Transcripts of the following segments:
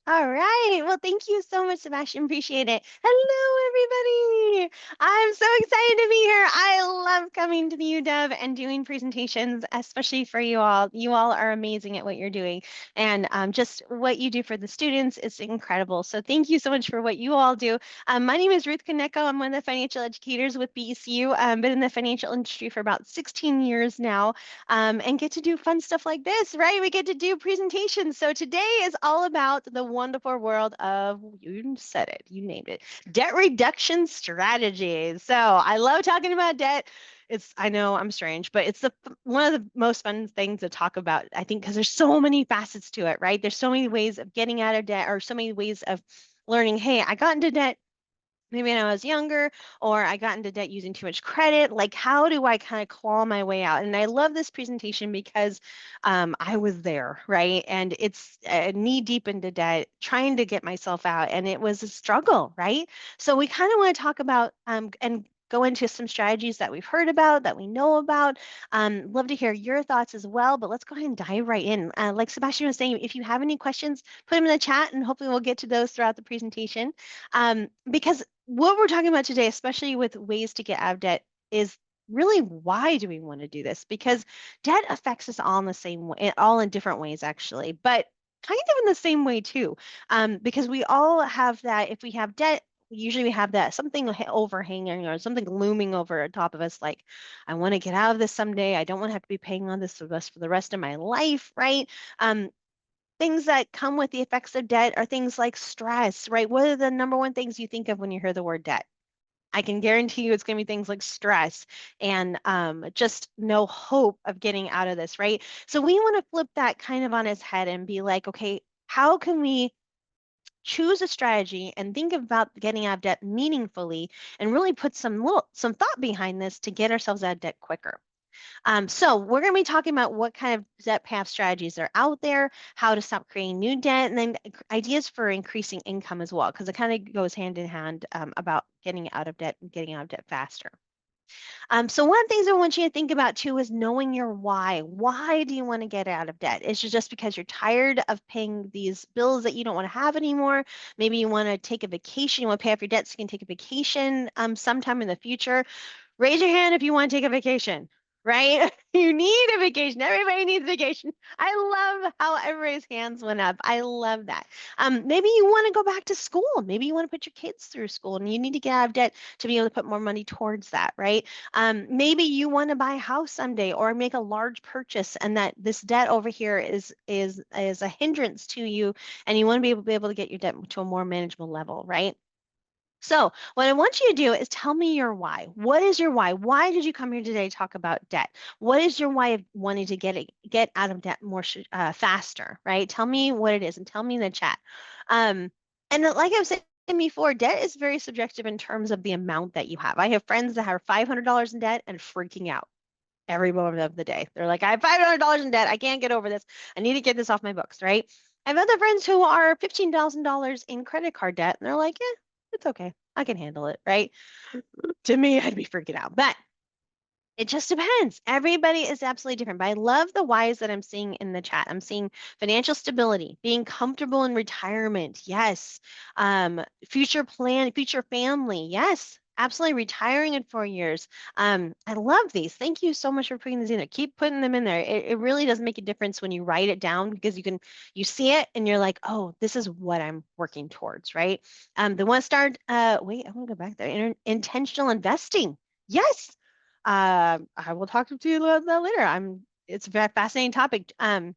All right. Well, thank you so much, Sebastian. Appreciate it. Hello, everybody. I'm so excited to be here. I love coming to the UW and doing presentations, especially for you all. You all are amazing at what you're doing. And just what you do for the students is incredible. So thank you so much for what you all do. My name is Ruth Kaneko. I'm one of the financial educators with BECU. Been in the financial industry for about 16 years now, and get to do fun stuff like this, right? We get to do presentations. So today is all about the wonderful world of, you said it, you named it, debt reduction strategies. So I love talking about debt. I know I'm strange, but it's one of the most fun things to talk about, I think, because there's so many facets to it, right? There's so many ways of getting out of debt, or so many ways of learning, hey, I got into debt maybe when I was younger, or I got into debt using too much credit. Like, how do I kind of claw my way out? And I love this presentation because I was there, right? And it's knee deep into debt, trying to get myself out. And it was a struggle, right? So we kind of want to talk about and go into some strategies that we've heard about, that we know about. Love to hear your thoughts as well, but let's go ahead and dive right in. Like Sebastian was saying, if you have any questions, put them in the chat and hopefully we'll get to those throughout the presentation. Because what we're talking about today, especially with ways to get out of debt, is really why do we want to do this? Because debt affects us all in the same way, all in different ways, actually, but kind of in the same way too. Because we all have that, if we have debt, usually we have that something overhanging or something looming over top of us, like, I want to get out of this someday. I don't want to have to be paying on this for the rest of my life, right? Um, Things that come with the effects of debt are things like stress, right? What are the number one things you think of when you hear the word debt? I can guarantee you it's going to be things like stress and just no hope of getting out of this, right? So we want to flip that kind of on its head and be like, okay, how can we choose a strategy and think about getting out of debt meaningfully and really put some thought behind this to get ourselves out of debt quicker? So we're going to be talking about what kind of debt path strategies are out there, how to stop creating new debt, and then ideas for increasing income as well, because it kind of goes hand in hand about getting out of debt and getting out of debt faster. So one of the things I want you to think about too is knowing your why. Why do you want to get out of debt? Is it just because you're tired of paying these bills that you don't want to have anymore? Maybe you want to take a vacation, you want to pay off your debts so you can take a vacation sometime in the future. Raise your hand if you want to take a vacation, right? You need a vacation. Everybody needs a vacation. I love how everybody's hands went up. I love that. Maybe you want to go back to school. Maybe you want to put your kids through school and you need to get out of debt to be able to put more money towards that, right? Maybe you want to buy a house someday or make a large purchase, and that this debt over here is a hindrance to you, and you want to be able to get your debt to a more manageable level, right? So, what I want you to do is tell me your why. What is your why? Why did you come here today to talk about debt? What is your why of wanting to get out of debt more faster, right? Tell me what it is and tell me in the chat. And like I was saying before, debt is very subjective in terms of the amount that you have. I have friends that have $500 in debt and freaking out every moment of the day. They're like, I have $500 in debt. I can't get over this. I need to get this off my books, right? I have other friends who are $15,000 in credit card debt, and they're like, yeah, it's okay. I can handle it, right? To me, I'd be freaking out. But it just depends. Everybody is absolutely different. But I love the whys that I'm seeing in the chat. I'm seeing financial stability, being comfortable in retirement. Yes. Future plan, future family. Yes. Absolutely retiring in 4 years. I love these. Thank you so much for putting these in there. Keep putting them in there. It really does make a difference when you write it down, because you see it and you're like, oh, this is what I'm working towards, right? The one start, wait, I'm gonna go back there. Intentional investing. Yes. I will talk to you about that later. It's a very fascinating topic. Um,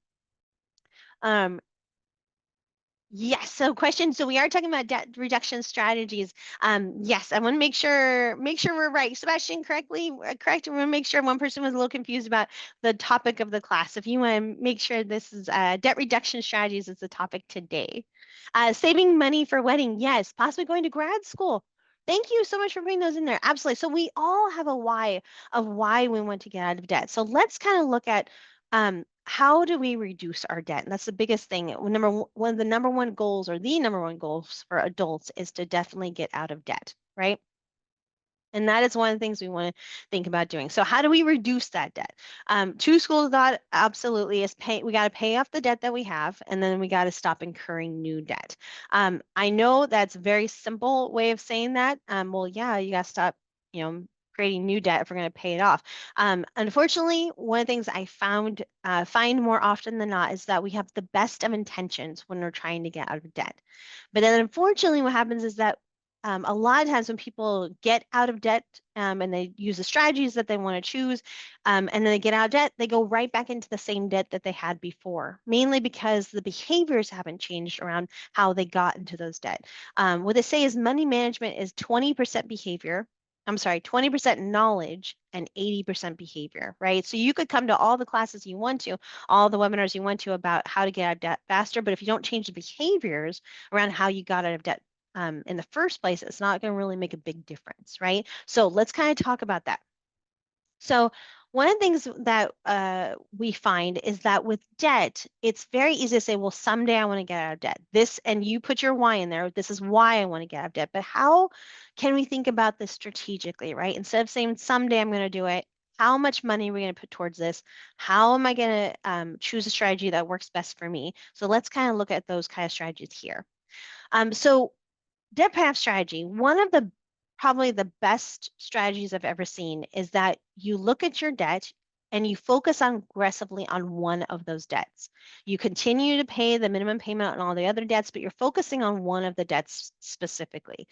yes. So question. So we are talking about debt reduction strategies. Yes, I want to make sure we're right. Sebastian, correct. We want to make sure one person was a little confused about the topic of the class. If you want to make sure this is debt reduction strategies is the topic today. Saving money for wedding. Yes. Possibly going to grad school. Thank you so much for putting those in there. Absolutely. So we all have a why of why we want to get out of debt. So let's kind of look at how do we reduce our debt? And that's the biggest thing. One of the number one goals, or the number one goals for adults, is to definitely get out of debt, right? And that is one of the things we want to think about doing. So how do we reduce that debt? Two schools of thought absolutely is we got to pay off the debt that we have, and then we got to stop incurring new debt. I know that's a very simple way of saying that. Well, yeah, you got to stop, creating new debt if we're going to pay it off. Unfortunately, one of the things I find more often than not is that we have the best of intentions when we're trying to get out of debt. But then unfortunately, what happens is that a lot of times when people get out of debt and they use the strategies that they want to choose, and then they get out of debt, they go right back into the same debt that they had before, mainly because the behaviors haven't changed around how they got into those debt. What they say is money management is 20% behavior. I'm sorry, 20% knowledge and 80% behavior, right? So you could come to all the classes you want to, all the webinars you want to about how to get out of debt faster, but if you don't change the behaviors around how you got out of debt in the first place, it's not going to really make a big difference, right? So let's kind of talk about that. So one of the things that we find is that with debt, it's very easy to say, well, someday I want to get out of debt. This, and you put your why in there. This is why I want to get out of debt. But how can we think about this strategically, right? Instead of saying someday I'm going to do it, how much money are we going to put towards this? How am I going to choose a strategy that works best for me? So let's kind of look at those kind of strategies here. So debt path strategy, one of the probably the best strategies I've ever seen is that you look at your debt and you focus on aggressively on one of those debts. You continue to pay the minimum payment on all the other debts, but you're focusing on one of the debts specifically.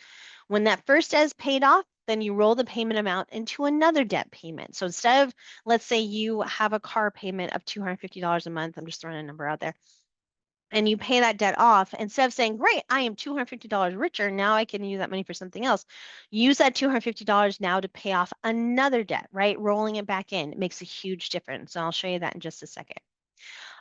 When that first debt is paid off, then you roll the payment amount into another debt payment. So instead of, let's say you have a car payment of $250 a month, I'm just throwing a number out there, and you pay that debt off, instead of saying, great, I am $250 richer, now I can use that money for something else. Use that $250 now to pay off another debt, right? Rolling it back in. It makes a huge difference. And I'll show you that in just a second.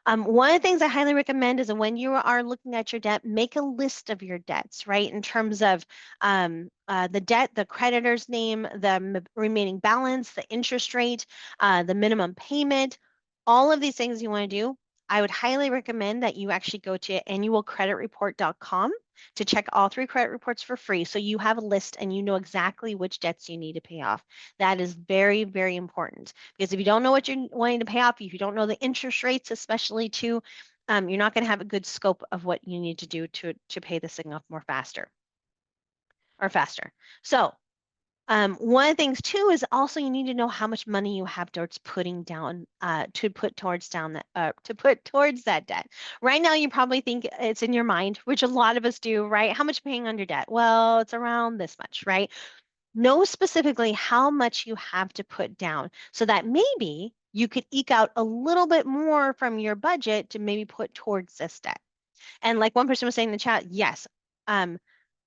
One of the things I highly recommend is that when you are looking at your debt, make a list of your debts, right? In terms of the debt, the creditor's name, the remaining balance, the interest rate, the minimum payment, all of these things you want to do. I would highly recommend that you actually go to annualcreditreport.com to check all 3 credit reports for free. So you have a list and you know exactly which debts you need to pay off. That is very, very important because if you don't know what you're wanting to pay off, if you don't know the interest rates, especially too, you're not going to have a good scope of what you need to do to pay this thing off more faster. So one of the things too is also you need to know how much money you have towards putting down to put towards that debt. Right now, you probably think it's in your mind, which a lot of us do, right? How much paying under debt? Well, it's around this much, right? Know specifically how much you have to put down so that maybe you could eke out a little bit more from your budget to maybe put towards this debt. And like one person was saying in the chat, yes.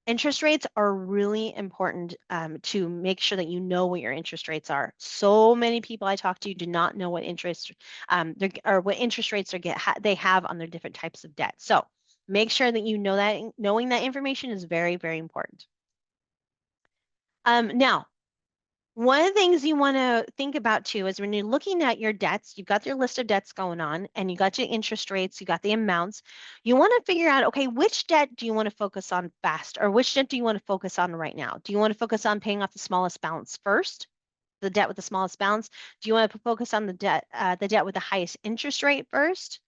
Interest rates are really important to make sure that you know what your interest rates are. So many people I talk to do not know what what interest rates they have on their different types of debt. So make sure that you know that. Knowing that information is very, very important. Now, one of the things you want to think about too is when you're looking at your debts, you've got your list of debts going on and you got your interest rates, you got the amounts. You want to figure out, okay, which debt do you want to focus on fast or which debt do you want to focus on right now? Do you want to focus on paying off the smallest balance first? The debt with the smallest balance? Do you want to focus on the debt with the highest interest rate first?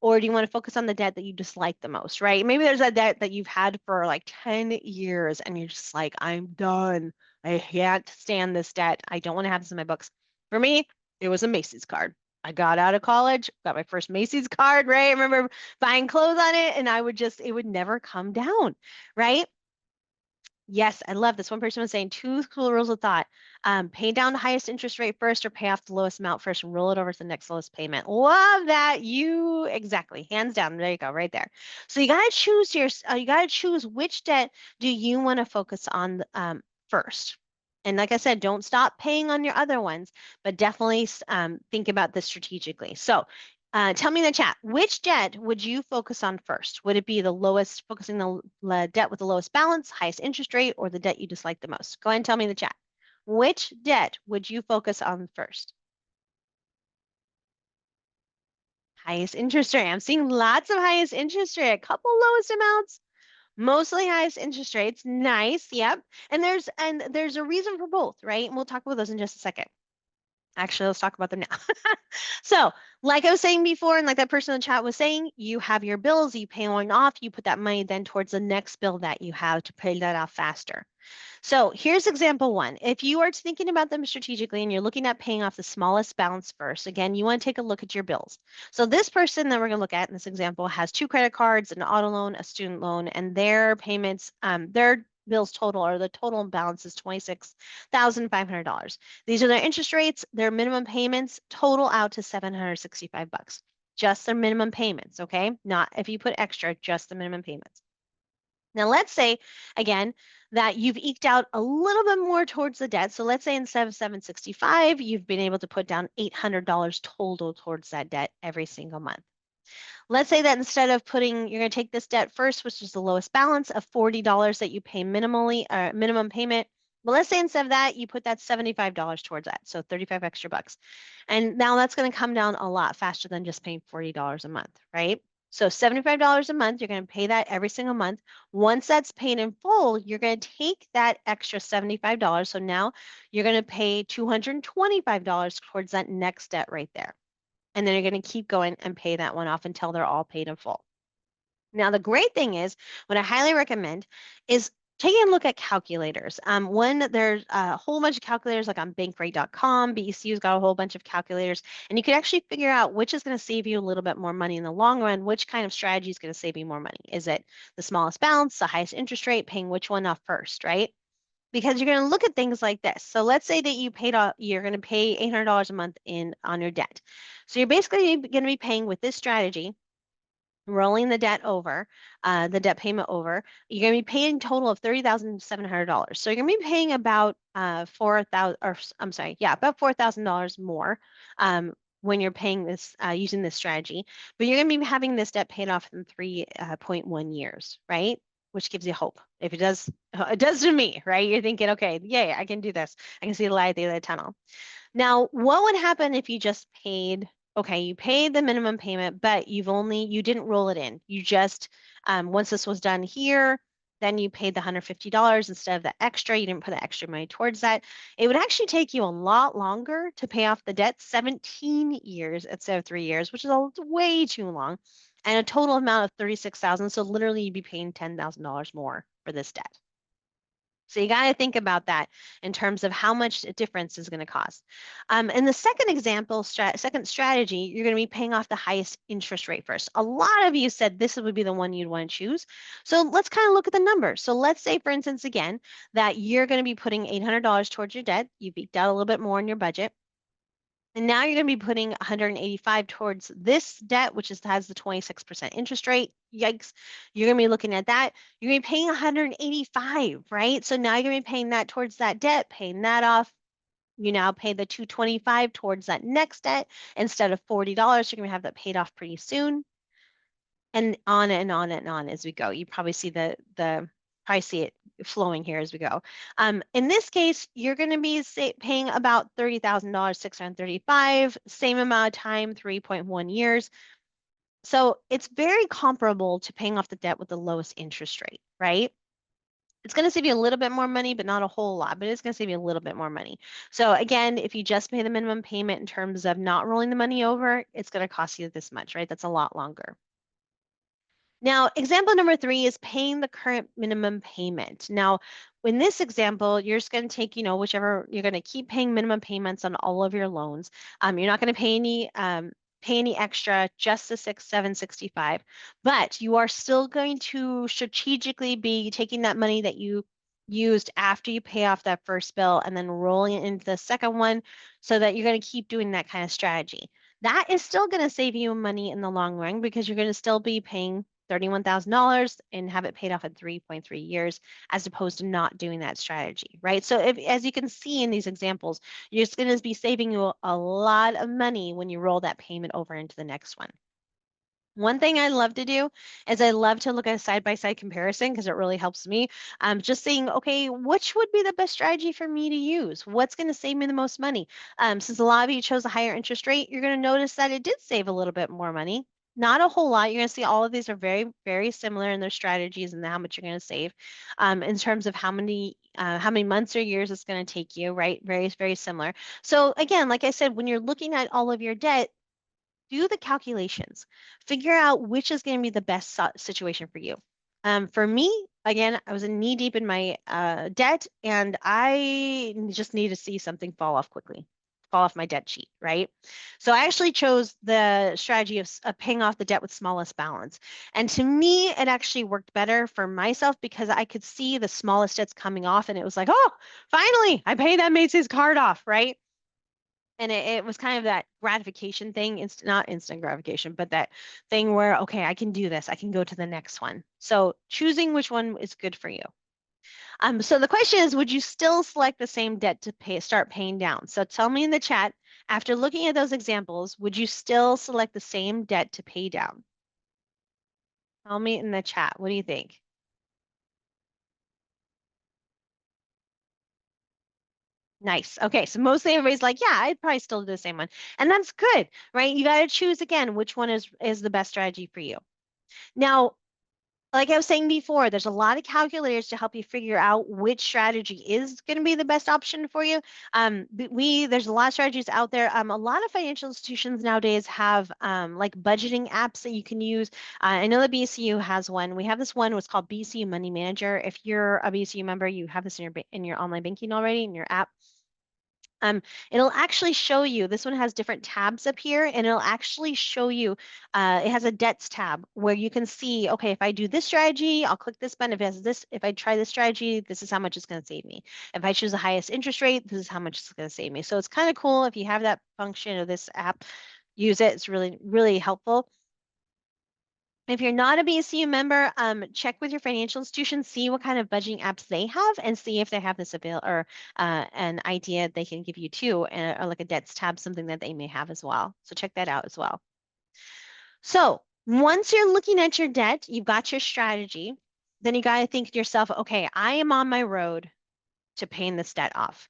Or do you want to focus on the debt that you dislike the most, right? Maybe there's a debt that you've had for like 10 years and you're just like, I'm done. I can't stand this debt. I don't want to have this in my books. For me, it was a Macy's card. I got out of college, got my first Macy's card, right? I remember buying clothes on it and it would never come down, right? Yes, I love this. One person was saying 2 cool rules of thought. Pay down the highest interest rate first or pay off the lowest amount first and roll it over to the next lowest payment. Love that. Exactly. Hands down. There you go, right there. So you got to choose which debt do you want to focus on first. And like I said, don't stop paying on your other ones, but definitely think about this strategically. So tell me in the chat, which debt would you focus on first? Would it be focusing the debt with the lowest balance, highest interest rate, or the debt you dislike the most? Go ahead and tell me in the chat. Which debt would you focus on first? Highest interest rate. I'm seeing lots of highest interest rate, a couple lowest amounts, Mostly highest interest rates. Nice. Yep. And there's a reason for both, right? And we'll talk about those in just a second. Actually, let's talk about them now. So, like I was saying before, and like that person in the chat was saying, you have your bills, you pay one off, you put that money then towards the next bill that you have to pay that off faster. So here's example one. If you are thinking about them strategically and you're looking at paying off the smallest balance first, again, you want to take a look at your bills. So this person that we're going to look at in this example has two credit cards, an auto loan, a student loan, and their payments, their bills total or the total balance is $26,500. These are their interest rates, their minimum payments total out to 765 bucks. Just their minimum payments, okay? Not if you put extra, just the minimum payments. Now, let's say, again, that you've eked out a little bit more towards the debt. So let's say instead of 765, you've been able to put down $800 total towards that debt every single month. Let's say that instead of you're going to take this debt first, which is the lowest balance of $40 that you pay minimum payment. But let's say instead of that, you put that $75 towards that. So 35 extra bucks. And now that's going to come down a lot faster than just paying $40 a month, right? So $75 a month, you're going to pay that every single month. Once that's paid in full, you're going to take that extra $75. So now you're going to pay $225 towards that next debt right there. And then you're going to keep going and pay that one off until they're all paid in full. Now, the great thing is, what I highly recommend is taking a look at calculators. There's a whole bunch of calculators like on bankrate.com, BECU's got a whole bunch of calculators, and you can actually figure out which is going to save you a little bit more money in the long run, which kind of strategy is going to save you more money. Is it the smallest balance, the highest interest rate, paying which one off first, right? Because you're going to look at things like this. So let's say that you're going to pay $800 a month on your debt. So you're basically going to be paying with this strategy, rolling the debt over, the debt payment over. You're going to be paying a total of $30,700. So you're going to be paying about about $4,000 more when you're paying this using this strategy. But you're going to be having this debt paid off in 3.1 years, right? Which gives you hope. If it does to me, right? You're thinking, okay, yay, I can do this. I can see the light at the end of the tunnel. Now, what would happen if you just you paid the minimum payment, but you didn't roll it in. You just, once this was done here, then you paid the $150 instead of the extra. You didn't put the extra money towards that. It would actually take you a lot longer to pay off the debt, 17 years instead of 3 years, which is way too long, and a total amount of $36,000. So literally you'd be paying $10,000 more for this debt. So you got to think about that in terms of how much difference is going to cost. In the second example, second strategy, you're going to be paying off the highest interest rate first. A lot of you said this would be the one you'd want to choose. So let's kind of look at the numbers. So let's say, for instance, again, that you're going to be putting $800 towards your debt. You eked out a little bit more in your budget. And now you're going to be putting 185 towards this debt, which has the 26% interest rate. Yikes. You're going to be looking at that. You're going to be paying 185, right? So now you're going to be paying that towards that debt, paying that off. You now pay the 225 towards that next debt instead of $40. You're going to have that paid off pretty soon. And on and on and on as we go. You probably see probably see it flowing here as we go. In this case, you're going to be paying about $30,000, 635, same amount of time, 3.1 years. So it's very comparable to paying off the debt with the lowest interest rate, right? It's going to save you a little bit more money, but not a whole lot, but it's going to save you a little bit more money. So again, if you just pay the minimum payment in terms of not rolling the money over, it's going to cost you this much, right? That's a lot longer. Now, example number 3 is paying the current minimum payment. Now, in this example, you're just going to take, whichever, you're going to keep paying minimum payments on all of your loans. You're not going to pay any extra, just the 765, but you are still going to strategically be taking that money that you used after you pay off that first bill and then rolling it into the second one so that you're going to keep doing that kind of strategy. That is still going to save you money in the long run because you're going to still be paying $31,000 and have it paid off in 3.3 years, as opposed to not doing that strategy, right? So as you can see in these examples, you're just going to be saving you a lot of money when you roll that payment over into the next one. One thing I love to do is I love to look at a side-by-side comparison because it really helps me. Just saying, okay, which would be the best strategy for me to use? What's going to save me the most money? Since a lot of you chose a higher interest rate, you're going to notice that it did save a little bit more money. Not a whole lot. You're going to see all of these are very, very similar in their strategies and how much you're going to save, in terms of how many months or years it's going to take you, right? Very, very similar. So again, like I said, when you're looking at all of your debt, do the calculations, figure out which is going to be the best situation for you. For me, again, I was knee deep in my debt, and I just need to see something fall off quickly, fall off my debt sheet, right? So I actually chose the strategy of paying off the debt with smallest balance. And to me, it actually worked better for myself because I could see the smallest debts coming off, and it was like, oh, finally, I paid that Macy's card off, right? And it was kind of that gratification thing, not instant gratification, but that thing where, okay, I can do this. I can go to the next one. So choosing which one is good for you. So the question is, would you still select the same debt to start paying down? So tell me in the chat, after looking at those examples, would you still select the same debt to pay down? Tell me in the chat. What do you think? Nice. Okay, so mostly everybody's like, yeah, I'd probably still do the same one. And that's good, right? You got to choose again which one is the best strategy for you. Now, like I was saying before, there's a lot of calculators to help you figure out which strategy is going to be the best option for you. There's a lot of strategies out there. A lot of financial institutions nowadays have like budgeting apps that you can use. I know the BCU has one. We have this one. What's called BCU Money Manager. If you're a BCU member, you have this in your online banking already in your app. It'll actually show you, this one has different tabs up here, and it'll actually show you, it has a debts tab where you can see, okay, if I do this strategy, I'll click this button. If it has this, if I try this strategy, this is how much it's going to save me. If I choose the highest interest rate, this is how much it's going to save me. So it's kind of cool if you have that function of this app, use it. It's really, really helpful. If you're not a BCU member, check with your financial institution, see what kind of budgeting apps they have, and see if they have this avail or an idea they can give you too, or like a debts tab, something that they may have as well. So check that out as well. So once you're looking at your debt, you've got your strategy, then you got to think to yourself, okay, I am on my road to paying this debt off.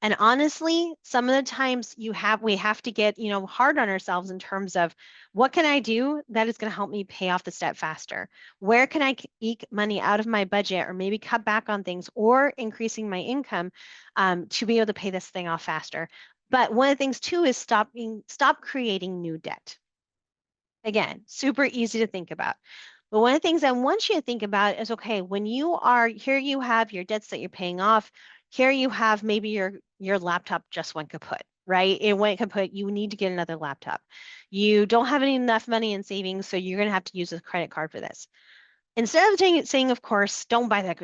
And honestly, some of the times we have to get, hard on ourselves in terms of what can I do that is going to help me pay off the debt faster? Where can I eke money out of my budget or maybe cut back on things or increasing my income to be able to pay this thing off faster? But one of the things too is stop creating new debt. Again, super easy to think about. But one of the things I want you to think about is, okay, when you are here, you have your debts that you're paying off. Here you have maybe your laptop just went kaput, right? It went kaput. You need to get another laptop. You don't have enough money in savings, so you're going to have to use a credit card for this. Instead of saying, of course, don't buy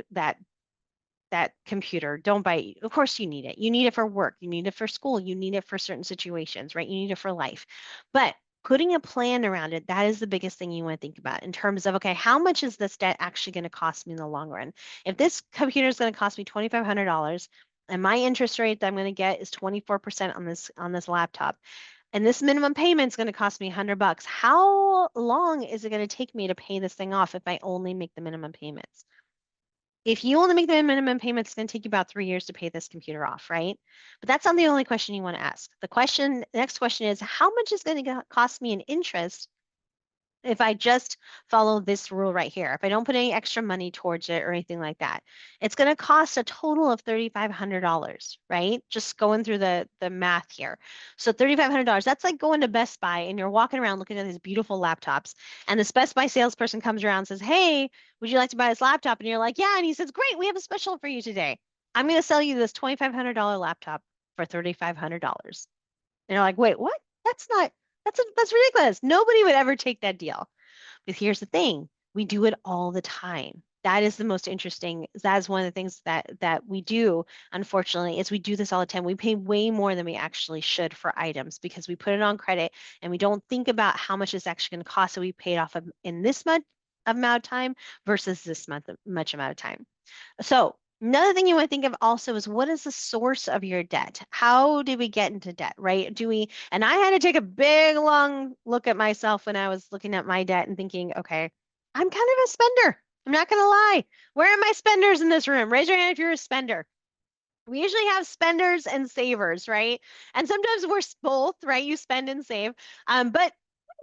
that computer. Don't buy it. Of course you need it. You need it for work. You need it for school. You need it for certain situations, right? You need it for life. But putting a plan around it, that is the biggest thing you want to think about in terms of, okay, how much is this debt actually going to cost me in the long run? If this computer is going to cost me $2,500 and my interest rate that I'm going to get is 24% on this laptop, and this minimum payment is going to cost me $100, how long is it going to take me to pay this thing off if I only make the minimum payments? If you only make the minimum payment, it's going to take you about 3 years to pay this computer off, right? But that's not the only question you want to ask. Next question is, how much is going to cost me in interest if I just follow this rule right here? If I don't put any extra money towards it or anything like that, it's going to cost a total of $3,500, right? Just going through the math here. So $3,500, that's like going to Best Buy and you're walking around looking at these beautiful laptops, and this Best Buy salesperson comes around and says, hey, would you like to buy this laptop? And you're like, yeah. And he says, great, we have a special for you today. I'm going to sell you this $2,500 laptop for $3,500. And you're like, wait, what? That's not, that's ridiculous. Nobody would ever take that deal. But here's the thing, we do it all the time. That is the most interesting. That is one of the things that we do, unfortunately, is we do this all the time. We pay way more than we actually should for items because we put it on credit and we don't think about how much it's actually going to cost. So we pay it off in this much amount of time versus this much amount of time. So another thing you want to think of also is, what is the source of your debt? How did we get into debt, right? And I had to take a big, long look at myself when I was looking at my debt and thinking, okay, I'm kind of a spender. I'm not going to lie. Where are my spenders in this room? Raise your hand if you're a spender. We usually have spenders and savers, right? And sometimes we're both, right? You spend and save. But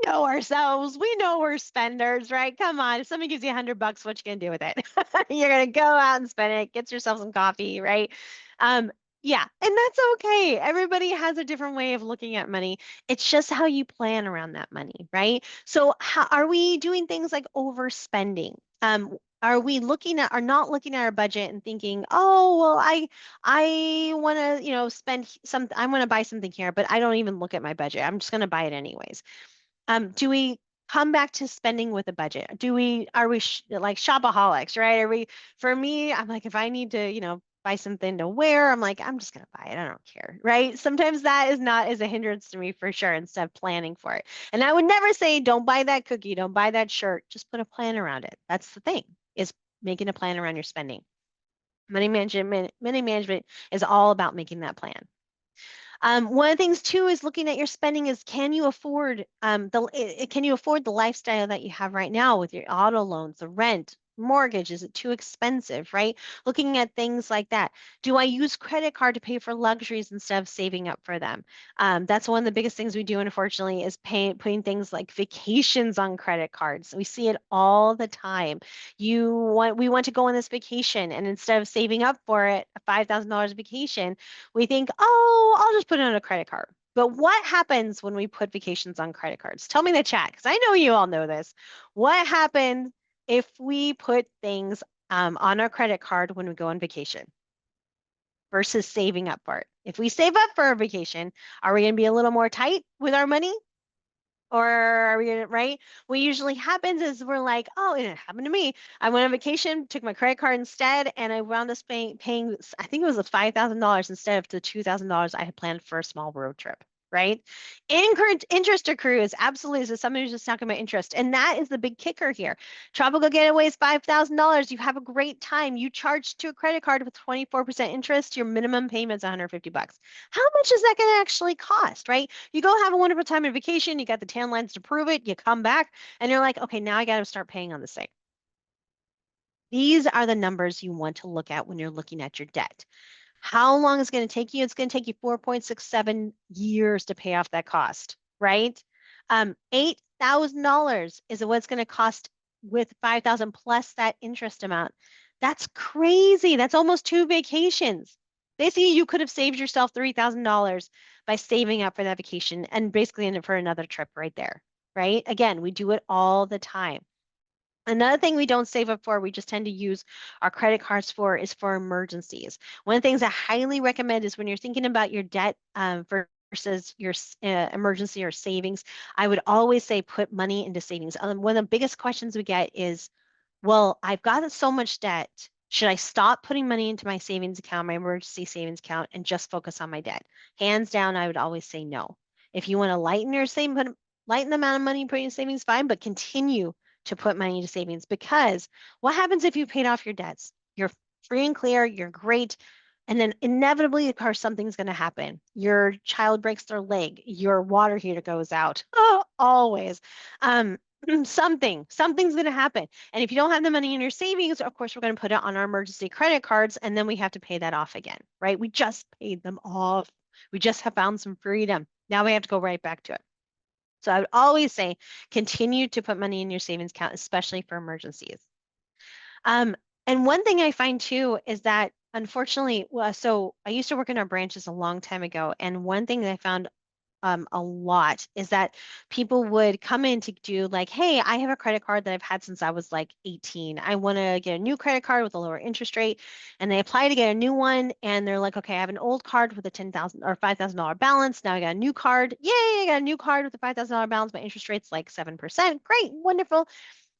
know ourselves. We know we're spenders, right? Come on. If somebody gives you $100, what you gonna do with it? You're gonna go out and spend it, get yourself some coffee, right? Um, yeah, and that's okay. Everybody has a different way of looking at money. It's just how you plan around that money, right? So how are we doing things like overspending? Are we looking at are not looking at our budget and thinking, oh, well, I want to, spend some, I want to buy something here, but I don't even look at my budget. I'm just going to buy it anyways. Do we come back to spending with a budget? Are we like shopaholics, right? For me, I'm like, if I need to, buy something to wear, I'm like, I'm just gonna buy it. I don't care, right? Sometimes that is not as a hindrance to me for sure, instead of planning for it. And I would never say, don't buy that cookie, don't buy that shirt. Just put a plan around it. That's the thing, is making a plan around your spending. Money management is all about making that plan. One of the things too is looking at your spending is can you afford the lifestyle that you have right now with your auto loans, the rent, mortgage? Is it too expensive, right? Looking at things like that. Do I use credit card to pay for luxuries instead of saving up for them? That's one of the biggest things we do, unfortunately, is putting things like vacations on credit cards. We see it all the time. We want to go on this vacation, and instead of saving up for it, a $5,000 vacation, we think, oh, I'll just put it on a credit card. But what happens when we put vacations on credit cards? Tell me in the chat, because I know you all know this. What happens if we put things on our credit card when we go on vacation versus saving up for it? If we save up for a vacation, are we going to be a little more tight with our money? Or are we gonna, right? What usually happens is we're like, oh, it happened to me. I went on vacation, took my credit card instead, and I wound up paying, I think it was $5,000 instead of the $2,000 I had planned for a small road trip, right? Interest accrues, absolutely. So somebody was just talking about interest. And that is the big kicker here. Tropical Getaways, $5,000. You have a great time. You charge to a credit card with 24% interest. Your minimum payment's $150. How much is that going to actually cost, right? You go have a wonderful time on vacation, you got the tan lines to prove it, you come back, and you're like, okay, now I got to start paying on this thing. These are the numbers you want to look at when you're looking at your debt. How long is it going to take you? It's going to take you 4.67 years to pay off that cost, right? $8,000 is what it's going to cost with 5,000 plus that interest amount. That's crazy. That's almost 2 vacations. Basically, you could have saved yourself $3,000 by saving up for that vacation and basically in it for another trip right there, right? Again, we do it all the time. Another thing we don't save up for, we just tend to use our credit cards for, is for emergencies. One of the things I highly recommend is when you're thinking about your debt versus your emergency or savings, I would always say put money into savings. One of the biggest questions we get is, well, I've got so much debt. Should I stop putting money into my savings account, my emergency savings account, and just focus on my debt? Hands down, I would always say no. If you want to lighten the amount of money you put in savings, fine, but continue to put money into savings, because what happens if you paid off your debts? You're free and clear, you're great. And then inevitably, of course, something's going to happen. Your child breaks their leg, your water heater goes out. Oh, always. Something's going to happen. And if you don't have the money in your savings, of course, we're going to put it on our emergency credit cards, and then we have to pay that off again, right? We just paid them off. We just have found some freedom. Now we have to go right back to it. So I would always say continue to put money in your savings account, especially for emergencies. Um, and one thing I find too is that, unfortunately, so I used to work in our branches a long time ago, and one thing that I found a lot is that people would come in to do like, hey, I have a credit card that I've had since I was like 18. I want to get a new credit card with a lower interest rate. And they apply to get a new one. And they're like, okay, I have an old card with a $10,000 or $5,000 balance. Now I got a new card. Yay, I got a new card with a $5,000 balance. My interest rate's like 7%. Great, wonderful.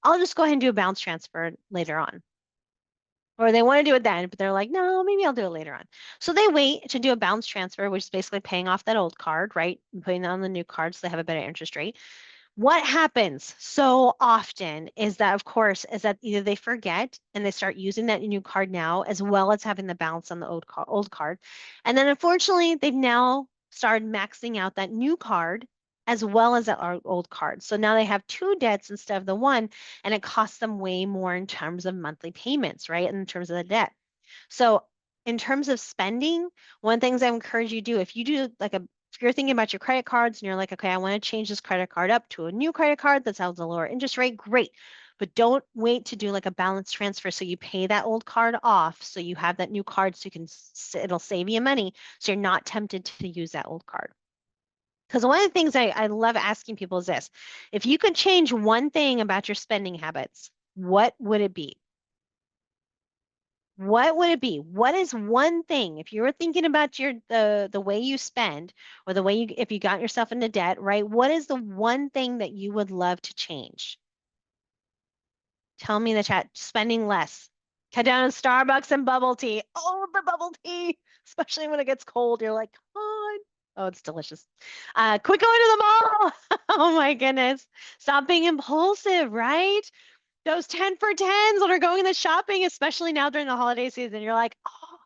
I'll just go ahead and do a balance transfer later on. Or they want to do it then, but they're like, no, maybe I'll do it later on. So they wait to do a balance transfer, which is basically paying off that old card, right? And putting it on the new card so they have a better interest rate. What happens so often is that, of course, is that either they forget and they start using that new card now, as well as having the balance on the old card. And then unfortunately, they've now started maxing out that new card as well as that old card. So now they have two debts instead of the one, and it costs them way more in terms of monthly payments, right? In terms of the debt. So in terms of spending, one of the things I encourage you to do, if you do like a you're thinking about your credit cards and you're like, okay, I want to change this credit card up to a new credit card that has a lower interest rate, great. But don't wait to do like a balance transfer so you pay that old card off so you have that new card so you can, it'll save you money so you're not tempted to use that old card. Because one of the things I love asking people is this: if you could change one thing about your spending habits, what would it be? What would it be? What is one thing, if you were thinking about the way you spend or the way you, if you got yourself into debt, right? What is the one thing that you would love to change? Tell me in the chat. Spending less. Cut down on Starbucks and bubble tea. Oh, the bubble tea, especially when it gets cold. You're like, come on. Oh, it's delicious. Quit going to the mall. Oh my goodness. Stop being impulsive, right? Those 10 for 10s when we're going in the shopping, especially now during the holiday season, you're like, oh,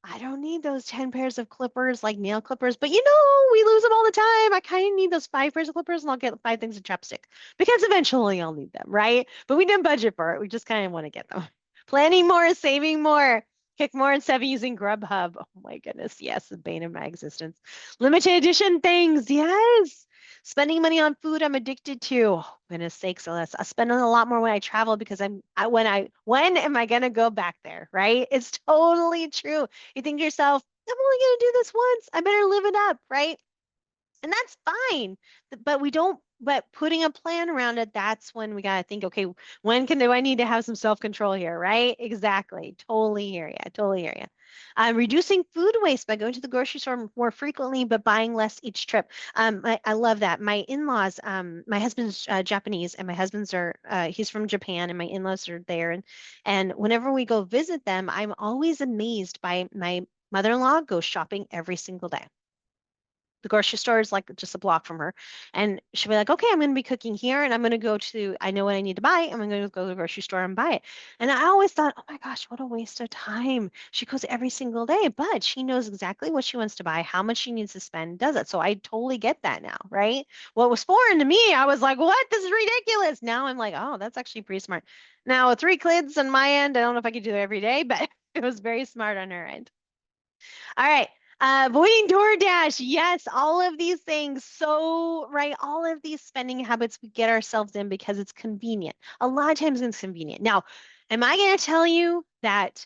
I don't need those 10 pairs of clippers, like nail clippers, but we lose them all the time. I kind of need those 5 pairs of clippers and I'll get 5 things of chapstick because eventually I'll need them, right? But we didn't budget for it. We just kind of want to get them. Planning more, saving more, kick more instead of using Grubhub. Oh my goodness. Yes, the bane of my existence. Limited edition things. Yes. Spending money on food I'm addicted to. Oh, goodness sakes, Celeste. I spend a lot more when I travel because when am I gonna go back there? Right? It's totally true. You think to yourself, I'm only gonna do this once. I better live it up, right? And that's fine. But we don't, but putting a plan around it, that's when we got to think, okay, when do I need to have some self-control here, right? Exactly. Totally hear ya. Totally hear ya. Reducing food waste by going to the grocery store more frequently, but buying less each trip. I love that. My in-laws, my husband's Japanese, and my husband's he's from Japan, and my in-laws are there. And whenever we go visit them, I'm always amazed by my mother-in-law goes shopping every single day. The grocery store is like just a block from her. And she'll be like, okay, I'm going to be cooking here and I'm going to go to, I know what I need to buy. I'm going to go to the grocery store and buy it. And I always thought, oh my gosh, what a waste of time. She goes every single day, but she knows exactly what she wants to buy, how much she needs to spend, does it. So I totally get that now, right? What was foreign to me, I was like, what? This is ridiculous. Now I'm like, oh, that's actually pretty smart. Now, with 3 kids on my end, I don't know if I could do that every day, but it was very smart on her end. All right. Avoiding DoorDash. Yes, all of these things. So, right, all of these spending habits we get ourselves in because it's convenient. A lot of times it's convenient. Now, am I going to tell you that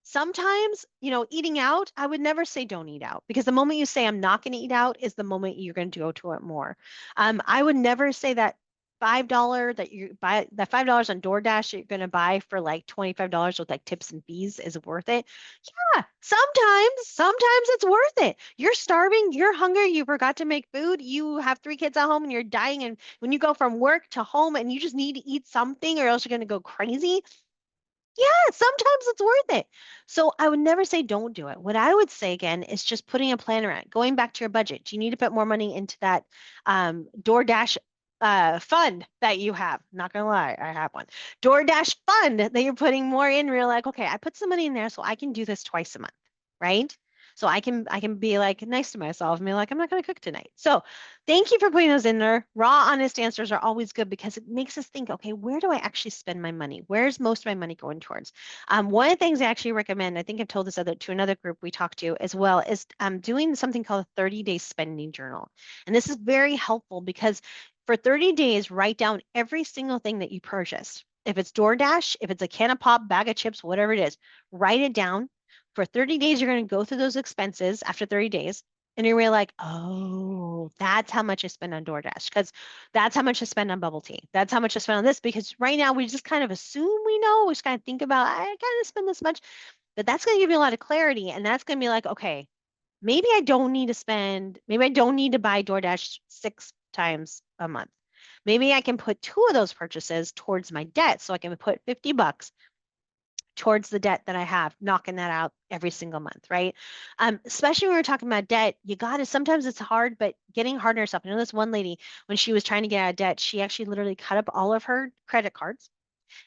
sometimes, eating out, I would never say don't eat out because the moment you say I'm not going to eat out is the moment you're going to go to it more. I would never say that $5 that you buy, that $5 on DoorDash that you're going to buy for like $25 with like tips and fees is worth it. Yeah, sometimes it's worth it. You're starving, you're hungry, you forgot to make food, you have 3 kids at home and you're dying. And when you go from work to home and you just need to eat something or else you're going to go crazy, yeah, sometimes it's worth it. So I would never say don't do it. What I would say again is just putting a plan around it, going back to your budget. Do you need to put more money into that DoorDash fund that you have? Not gonna lie, I have one. DoorDash fund that you're putting more in. You're like, okay, I put some money in there so I can do this twice a month, right? So I can be like nice to myself and be like, I'm not gonna cook tonight. So thank you for putting those in there. Raw, honest answers are always good because it makes us think, okay, where do I actually spend my money? Where's most of my money going towards? One of the things I actually recommend, I think I've told this to another group we talked to as well, is doing something called a 30-day spending journal. And this is very helpful because for 30 days, write down every single thing that you purchased. If it's DoorDash, if it's a can of pop, bag of chips, whatever it is, write it down. For 30 days, you're going to go through those expenses after 30 days. And you're like, oh, that's how much I spend on DoorDash because that's how much I spend on bubble tea. That's how much I spend on this because right now we just kind of assume we know. We just kind of think about, I kind of spend this much, but that's going to give you a lot of clarity. And that's going to be like, okay, maybe I don't need to spend, maybe I don't need to buy DoorDash 6 times a month. Maybe I can put 2 of those purchases towards my debt. So I can put $50 towards the debt that I have, knocking that out every single month, right? Especially when we're talking about debt, you got to, sometimes it's hard, but getting hard on herself. I know this one lady, when she was trying to get out of debt, she actually literally cut up all of her credit cards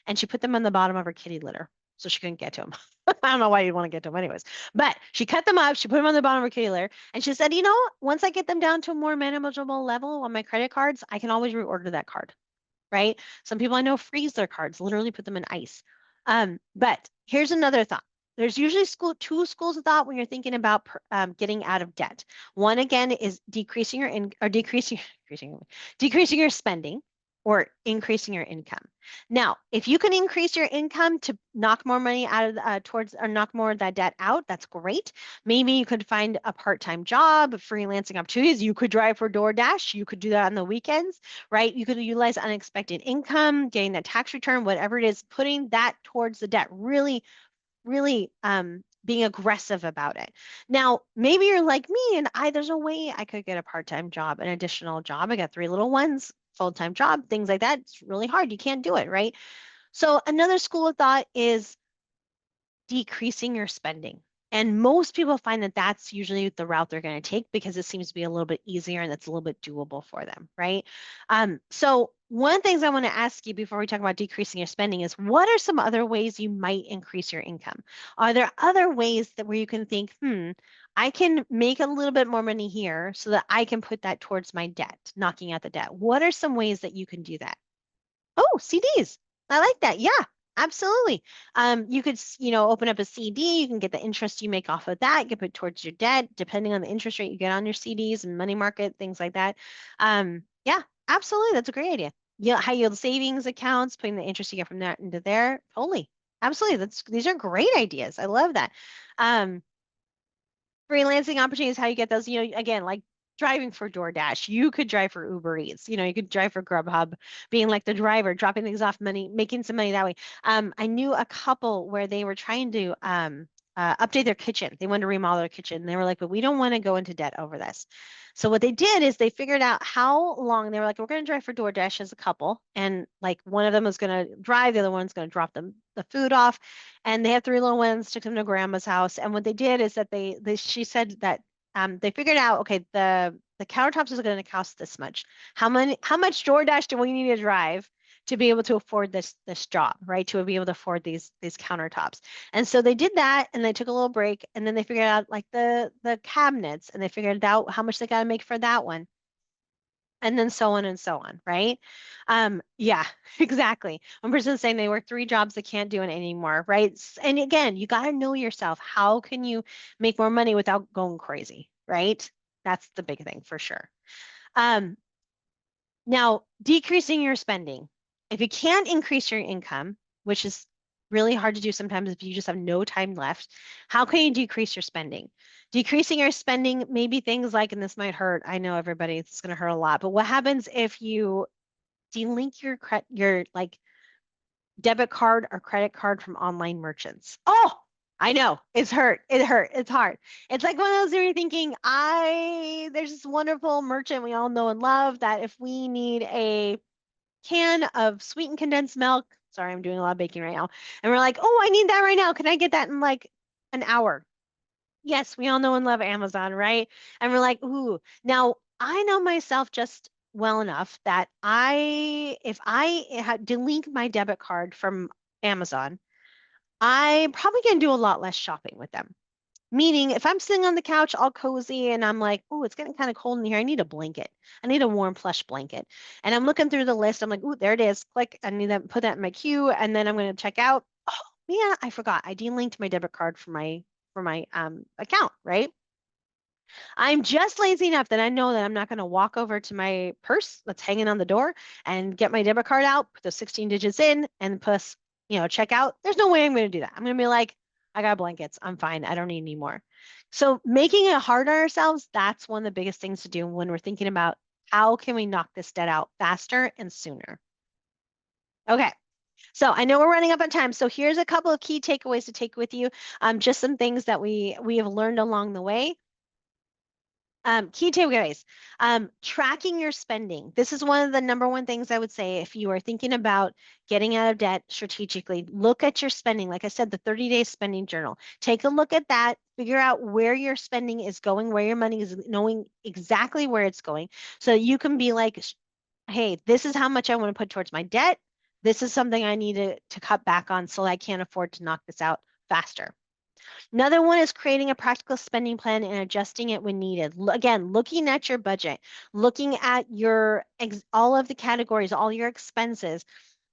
and she put them on the bottom of her kitty litter. So she couldn't get to them. I don't know why you'd want to get to them anyways, but she cut them up. She put them on the bottom of her kitty litter and she said, once I get them down to a more manageable level on my credit cards, I can always reorder that card, right? Some people I know freeze their cards, literally put them in ice. But here's another thought. there's usually two schools of thought when you're thinking about getting out of debt. One again is decreasing your decreasing your spending or increasing your income. Now, if you can increase your income to knock more money out of towards or knock more of that debt out, that's great. Maybe you could find a part-time job, freelancing opportunities. You could drive for DoorDash. You could do that on the weekends, right? You could utilize unexpected income, getting that tax return, whatever it is, putting that towards the debt. Really being aggressive about it. Now, maybe you're like me and there's a way I could get a part-time job, an additional job. I got three little ones, full-time job, things like that. It's really hard. You can't do it, right? So another school of thought is decreasing your spending. And most people find that that's usually the route they're going to take because it seems to be a little bit easier and it's a little bit doable for them, right? So one of the things I want to ask you before we talk about decreasing your spending is what are some other ways you might increase your income? Are there other ways that where you can think, I can make a little bit more money here so that I can put that towards my debt, knocking out the debt? What are some ways that you can do that? Oh, CDs. I like that. Yeah, absolutely. You could, open up a CD. You can get the interest you make off of that. You can put towards your debt, depending on the interest rate you get on your CDs and money market, things like that. Yeah, absolutely. That's a great idea. Yeah, high yield savings accounts, putting the interest you get from that into there. Totally. Absolutely. These are great ideas. I love that. Um, freelancing opportunities, how you get those, again, like driving for DoorDash. You could drive for Uber Eats, you could drive for Grubhub, being like the driver, dropping things off, money, making some money that way. I knew a couple where they were trying to update their kitchen. They wanted to remodel their kitchen. And they were like, but we don't want to go into debt over this. So what they did is they figured out how long they were like, we're going to drive for DoorDash as a couple. And like one of them was going to drive, the other one's going to drop them the food off. And they had three little ones, took them to grandma's house. And what they did is that she said that they figured out, okay, the countertops is going to cost this much. How much DoorDash do we need to drive to be able to afford this job, right? To be able to afford these countertops. And so they did that and they took a little break and then they figured out like the cabinets and they figured out how much they got to make for that one. And then so on, right? Yeah, exactly. One person's saying they work three jobs, they can't do it anymore, right? And again, you got to know yourself. How can you make more money without going crazy, right? That's the big thing for sure. Um, Now, decreasing your spending. If you can't increase your income, which is really hard to do sometimes if you just have no time left, how can you decrease your spending? Decreasing your spending, maybe things like, and this might hurt. I know everybody, it's going to hurt a lot, but what happens if you delink your like debit card or credit card from online merchants? Oh, I know. It's hurt. It hurt. It's hard. It's like one of those where you're thinking, there's this wonderful merchant we all know and love that if we need a can of sweetened condensed milk, sorry, I'm doing a lot of baking right now, and we're like, oh, I need that right now. Can I get that in like an hour? Yes, we all know and love Amazon, right? And we're like, ooh. Now, I know myself just well enough that if I delink my debit card from Amazon, I probably can do a lot less shopping with them. Meaning, if I'm sitting on the couch all cozy and I'm like, oh, it's getting kind of cold in here, I need a blanket. I need a warm plush blanket. And I'm looking through the list. I'm like, oh, there it is. Click. I need to put that in my queue. And then I'm going to check out. Oh, man, I forgot. I delinked my debit card for my account, right? I'm just lazy enough that I know that I'm not going to walk over to my purse that's hanging on the door and get my debit card out, put the 16 digits in, and press, check out. There's no way I'm going to do that. I'm going to be like, I got blankets. I'm fine. I don't need any more. So making it hard on ourselves, that's one of the biggest things to do when we're thinking about how can we knock this debt out faster and sooner. Okay. So I know we're running up on time. So here's a couple of key takeaways to take with you. Just some things that we have learned along the way. Key takeaways. Tracking your spending. This is one of the number one things I would say if you are thinking about getting out of debt strategically. Look at your spending. Like I said, the 30-day spending journal. Take a look at that. Figure out where your spending is going, where your money is, knowing exactly where it's going, so that you can be like, hey, this is how much I want to put towards my debt. This is something I need to cut back on so I can't afford to knock this out faster. Another one is creating a practical spending plan and adjusting it when needed. Again, looking at your budget, looking at all of the categories, all your expenses,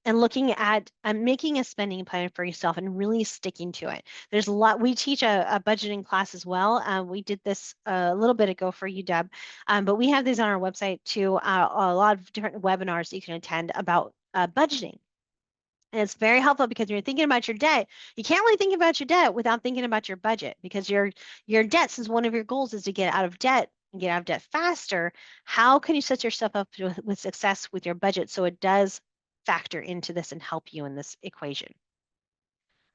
and looking at making a spending plan for yourself and really sticking to it. There's a lot. We teach a budgeting class as well. We did this a little bit ago for you, Deb, but we have these on our website too. A lot of different webinars you can attend about budgeting. And it's very helpful because when you're thinking about your debt, you can't really think about your debt without thinking about your budget because your debt, since one of your goals is to get out of debt and get out of debt faster, how can you set yourself up with success with your budget so it does factor into this and help you in this equation?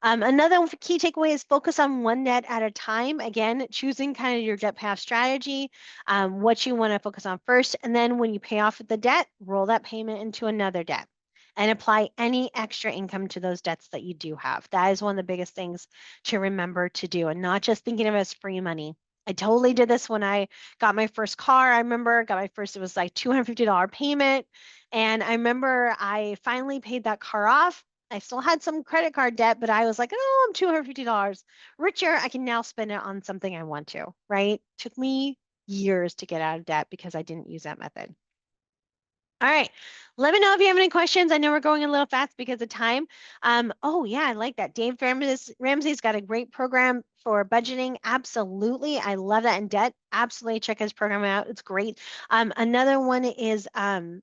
Another key takeaway is focus on one debt at a time. Again, choosing kind of your debt payoff strategy, what you want to focus on first. And then when you pay off the debt, roll that payment into another debt and apply any extra income to those debts that you do have. That is one of the biggest things to remember to do and not just thinking of it as free money. I totally did this when I got my first car. I remember got my first, it was like $250 payment. And I remember I finally paid that car off. I still had some credit card debt, but I was like, oh, I'm $250 richer. I can now spend it on something I want to, right? Took me years to get out of debt because I didn't use that method. All right. Let me know if you have any questions. I know we're going a little fast because of time. Oh yeah, I like that. Dave Ramsey's got a great program for budgeting. Absolutely. I love that. In debt. Absolutely check his program out. It's great. Another one is oh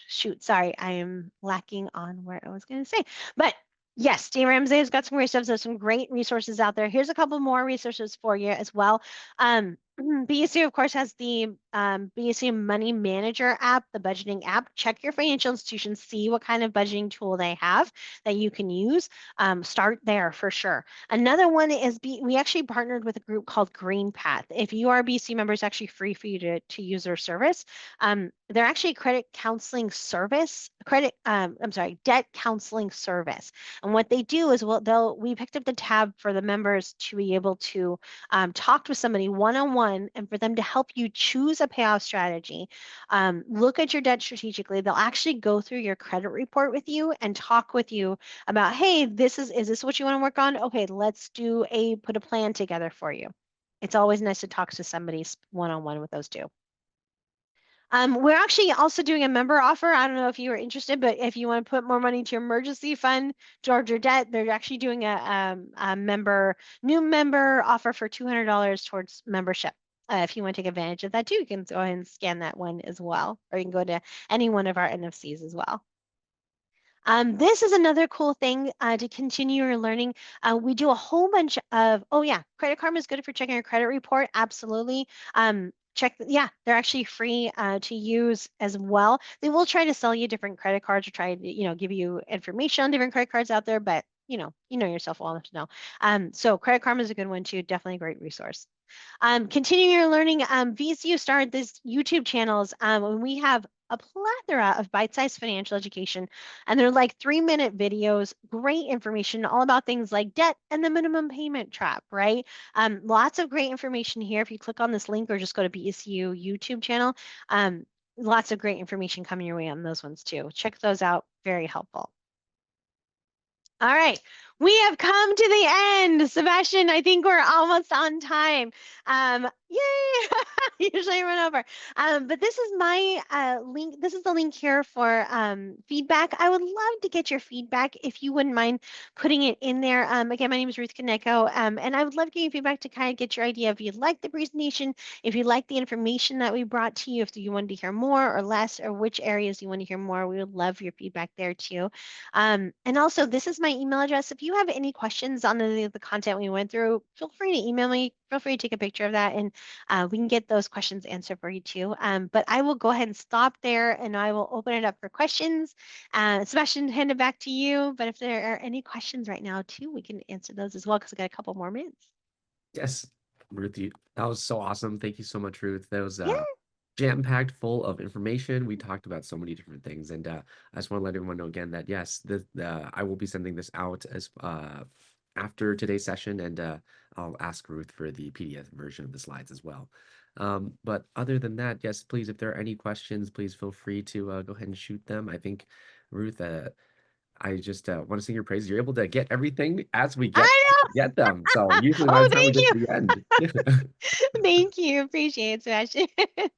shoot, sorry, I am lacking on where I was gonna say. But yes, Dave Ramsey has got some great stuff. There's some great resources out there. Here's a couple more resources for you as well. BECU, of course, has the BECU Money Manager app, the budgeting app. Check your financial institutions, see what kind of budgeting tool they have that you can use. Start there for sure. Another one is we actually partnered with a group called Green Path. If you are a BECU member, it's actually free for you to use their service. They're actually a credit counseling service, debt counseling service. And what they do is, we picked up the tab for the members to be able to talk with somebody one-on-one and for them to help you choose a payoff strategy. Look at your debt strategically. They'll actually go through your credit report with you and talk with you about, hey, is this what you want to work on? Okay, let's put a plan together for you. It's always nice to talk to somebody one-on-one with those two. We're actually also doing a member offer. I don't know if you are interested, but if you want to put more money to your emergency fund towards your debt, they're actually doing a new member offer for $200 towards membership. If you want to take advantage of that too, you can go ahead and scan that one as well, or you can go to any one of our NFCs as well. This is another cool thing to continue your learning. We do a whole bunch of, oh yeah, Credit Karma is good for checking your credit report. Absolutely. Yeah, they're actually free to use as well. They will try to sell you different credit cards or try to, give you information on different credit cards out there, but you know yourself well enough to know. So Credit Karma is a good one too. Definitely a great resource. Continuing your learning, VCU started this YouTube channels, and we have a plethora of bite-sized financial education, and they're like 3-minute videos, great information all about things like debt and the minimum payment trap, right? Lots of great information here. If you click on this link or just go to BECU YouTube channel, lots of great information coming your way on those ones too. Check those out, very helpful. All right, we have come to the end. Sebastian, I think we're almost on time. Yay! Usually I run over. But this is my link. This is the link here for feedback. I would love to get your feedback if you wouldn't mind putting it in there. Again, my name is Ruth Kaneko, and I would love to get your feedback to kind of get your idea if you like the presentation, if you like the information that we brought to you, if you wanted to hear more or less, or which areas you want to hear more. We would love your feedback there too. And also, this is my email address. If you have any questions on any of the content we went through, feel free to email me. Feel free to take a picture of that, and we can get those questions answered for you too. But I will go ahead and stop there, and I will open it up for questions. Sebastian, hand it back to you. But if there are any questions right now too, we can answer those as well because I got a couple more minutes. Yes, Ruth, that was so awesome. Thank you so much, Ruth. That was Yeah. jam-packed full of information. We talked about so many different things, and I just want to let everyone know again that yes, I will be sending this out as after today's session, and I'll ask Ruth for the PDF version of the slides as well. But other than that, yes, please, if there are any questions, please feel free to go ahead and shoot them. I think, Ruth, I just want to sing your praise. You're able to get everything as we I get them. So know. usually by Oh, the time we thank get you. to the end. Thank you. Appreciate it, Sebastian.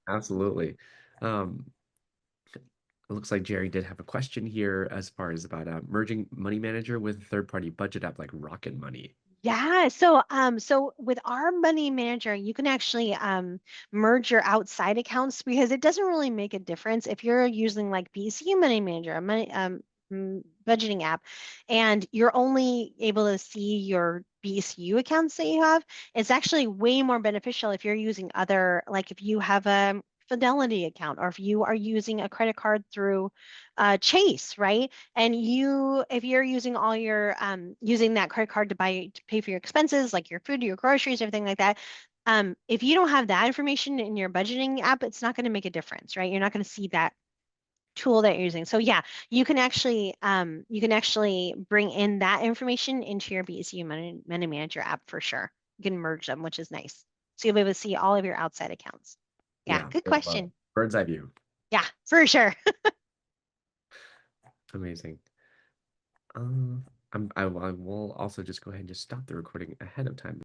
Absolutely. Um, it looks like Jerry did have a question here as far as about merging Money Manager with a third-party budget app like Rocket Money. Yeah, so with our money manager, you can actually merge your outside accounts because it doesn't really make a difference if you're using like BCU Money Manager, a money budgeting app, and you're only able to see your BCU accounts that you have. It's actually way more beneficial if you're using other, like if you have a Fidelity account or if you are using a credit card through Chase, right? And if you're using all your using that credit card to pay for your expenses, like your food, your groceries, everything like that. If you don't have that information in your budgeting app, it's not going to make a difference, right? You're not going to see that tool that you're using. So yeah, you can actually bring in that information into your BSU Money Manager app for sure. You can merge them, which is nice. So you'll be able to see all of your outside accounts. Yeah, Yeah, good question. bird's eye view. Yeah, for sure. Amazing. I will also just go ahead and just stop the recording ahead of time.